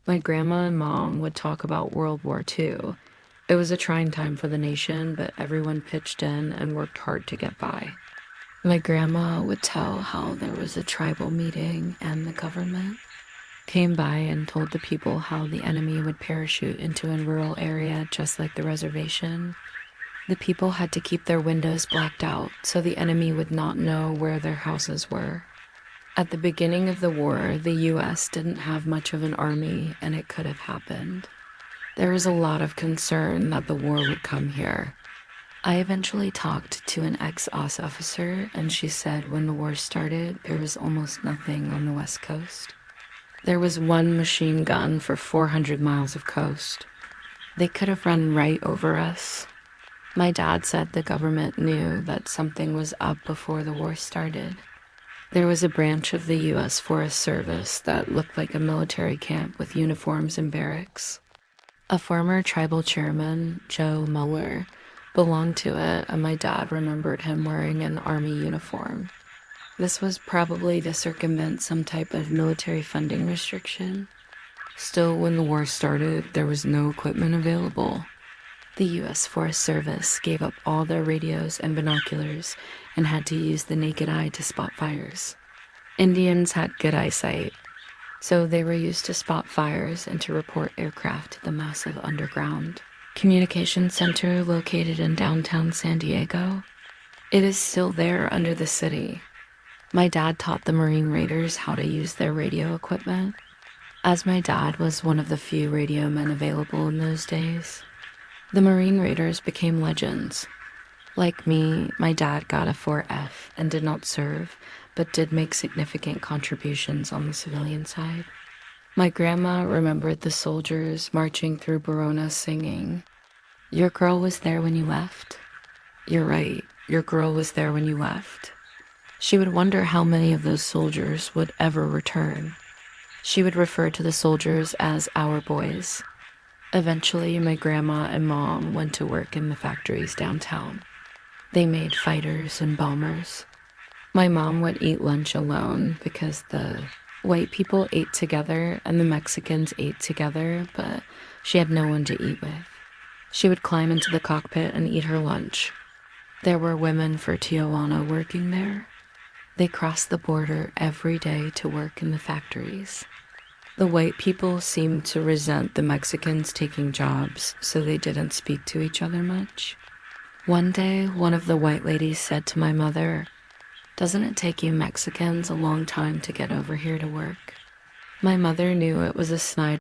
My grandma and mom would talk about World War II. It was a trying time for the nation, but everyone pitched in and worked hard to get by. My grandma would tell how there was a tribal meeting and the government came by and told the people how the enemy would parachute into a rural area just like the reservation. The people had to keep their windows blacked out so the enemy would not know where their houses were. At the beginning of the war, the US didn't have much of an army, and it could have happened. There was a lot of concern that the war would come here. I eventually talked to an ex-OSS officer, and she said when the war started, there was almost nothing on the West Coast. There was one machine gun for 400 miles of coast. They could have run right over us. My dad said the government knew that something was up before the war started. There was a branch of the U.S. Forest Service that looked like a military camp with uniforms and barracks. A former tribal chairman, Joe Muller, belonged to it, and my dad remembered him wearing an army uniform. This was probably to circumvent some type of military funding restriction. Still, when the war started, there was no equipment available. The U.S. Forest Service gave up all their radios and binoculars and had to use the naked eye to spot fires. Indians had good eyesight, so they were used to spot fires and to report aircraft to the massive underground communication center located in downtown San Diego. It is still there under the city. My dad taught the Marine Raiders how to use their radio equipment, as my dad was one of the few radio men available in those days. The Marine Raiders became legends. Like me, my dad got a 4F and did not serve, but did make significant contributions on the civilian side. My grandma remembered the soldiers marching through Verona singing, "Your girl was there when you left? You're right, your girl was there when you left." She would wonder how many of those soldiers would ever return. She would refer to the soldiers as our boys. Eventually, my grandma and mom went to work in the factories downtown. They made fighters and bombers. My mom would eat lunch alone because the white people ate together and the Mexicans ate together, but she had no one to eat with. She would climb into the cockpit and eat her lunch. There were women for Tijuana working there. They crossed the border every day to work in the factories. The white people seemed to resent the Mexicans taking jobs, so they didn't speak to each other much. One day, one of the white ladies said to my mother, "Doesn't it take you Mexicans a long time to get over here to work?" My mother knew it was a snide